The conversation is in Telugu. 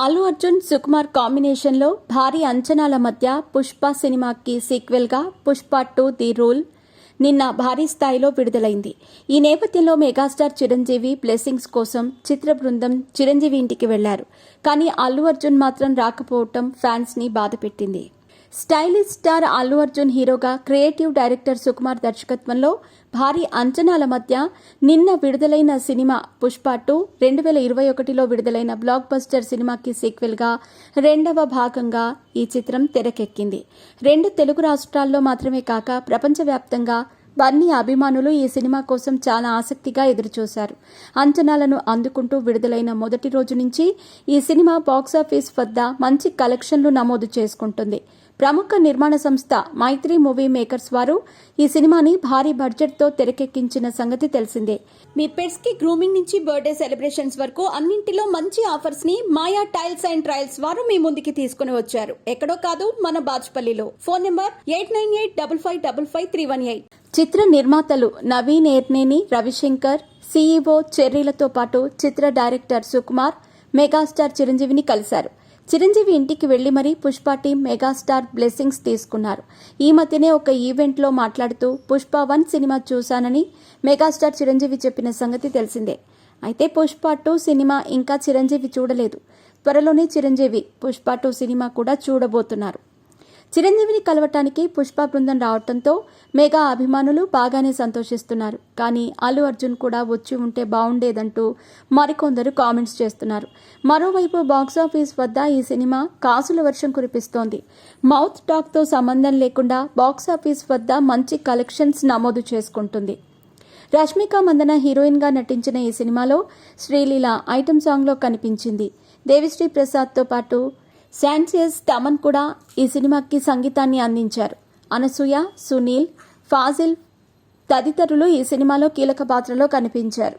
అల్లు అర్జున్ సుకుమార్ కాంబినేషన్లో భారీ అంచనాల మధ్య పుష్ప సినిమాకి సీక్వెల్గా పుష్ప 2 ది రూల్ నిన్న భారీ స్థాయిలో విడుదలైంది. ఈ నేపథ్యంలో మెగాస్టార్ చిరంజీవి బ్లెస్సింగ్స్ కోసం చిత్ర బృందం చిరంజీవి ఇంటికి వెళ్లారు. కానీ అల్లు అర్జున్ మాత్రం రాకపోవటం ఫ్యాన్స్ ని బాధపెట్టింది. స్టైలిష్ స్టార్ అల్లు అర్జున్ హీరోగా క్రియేటివ్ డైరెక్టర్ సుకుమార్ దర్శకత్వంలో భారీ అంచనాల మధ్య నిన్న విడుదలైన సినిమా పుష్ప 2 2021లో విడుదలైన బ్లాక్ బస్టర్ సినిమాకి సీక్వెల్గా రెండవ భాగంగా ఈ చిత్రం తెరకెక్కింది. 2 తెలుగు రాష్ట్రాల్లో మాత్రమే కాక ప్రపంచవ్యాప్తంగా బన్నీ అభిమానులు ఈ సినిమా కోసం చాలా ఆసక్తిగా ఎదురుచూశారు. అంచనాలను అందుకుంటూ విడుదలైన మొదటి రోజు నుంచి ఈ సినిమా బాక్సాఫీస్ వద్ద మంచి కలెక్షన్లు నమోదు చేసుకుంటుంది. ప్రముఖ నిర్మాణ సంస్థ మైత్రి మూవీ మేకర్స్ వారు ఈ సినిమాని భారీ బడ్జెట్తో తెరకెక్కించిన సంగతి తెలిసిందే. మీ పెట్స్ కి గ్రూమింగ్ నుంచి బర్త్డే సెలబ్రేషన్స్ వరకు అన్నింటిలో మంచి ఆఫర్స్ ని మాయా టైల్స్ అండ్ ట్రయల్స్ వారు మీ ముందుకి తీసుకుని వచ్చారు. ఎక్కడో కాదు, మన బాజ్పల్లిలో. Phone number 8985555318. చిత్ర నిర్మాతలు నవీన్ ఏర్నేని, రవిశంకర్, సీఈఓ చెర్రీలతో పాటు చిత్ర డైరెక్టర్ సుకుమార్ మెగాస్టార్ చిరంజీవిని కలిశారు. చిరంజీవి ఇంటికి వెళ్లి మరీ పుష్ప టీం మెగాస్టార్ బ్లెస్సింగ్స్ తీసుకున్నారు. ఈ మధ్యనే ఒక ఈవెంట్లో మాట్లాడుతూ పుష్ప 1 సినిమా చూశానని మెగాస్టార్ చిరంజీవి చెప్పిన సంగతి తెలిసిందే. అయితే పుష్ప 2 సినిమా ఇంకా చిరంజీవి చూడలేదు. త్వరలోనే చిరంజీవి పుష్ప 2 సినిమా కూడా చూడబోతున్నారు. చిరంజీవిని కలవటానికి పుష్ప బృందం రావడంతో మెగా అభిమానులు బాగానే సంతోషిస్తున్నారు. కానీ అల్లు అర్జున్ కూడా వచ్చి ఉంటే బాగుండేదంటూ మరికొందరు కామెంట్స్ చేస్తున్నారు. మరోవైపు బాక్సాఫీస్ వద్ద ఈ సినిమా కాసుల వర్షం కురిపిస్తోంది. మౌత్ టాక్తో సంబంధం లేకుండా బాక్సాఫీస్ వద్ద మంచి కలెక్షన్స్ నమోదు చేసుకుంటుంది. రష్మిక మందన హీరోయిన్గా నటించిన ఈ సినిమాలో శ్రీలీల ఐటెం సాంగ్లో కనిపించింది. దేవిశ్రీ ప్రసాద్తో పాటు శాన్సియస్ తమన్ కూడా ఈ సినిమాకి సంగీతాన్ని అందించారు. అనసూయ, సునీల్, ఫాజిల్ తదితరులు ఈ సినిమాలో కీలక పాత్రలో కనిపించారు.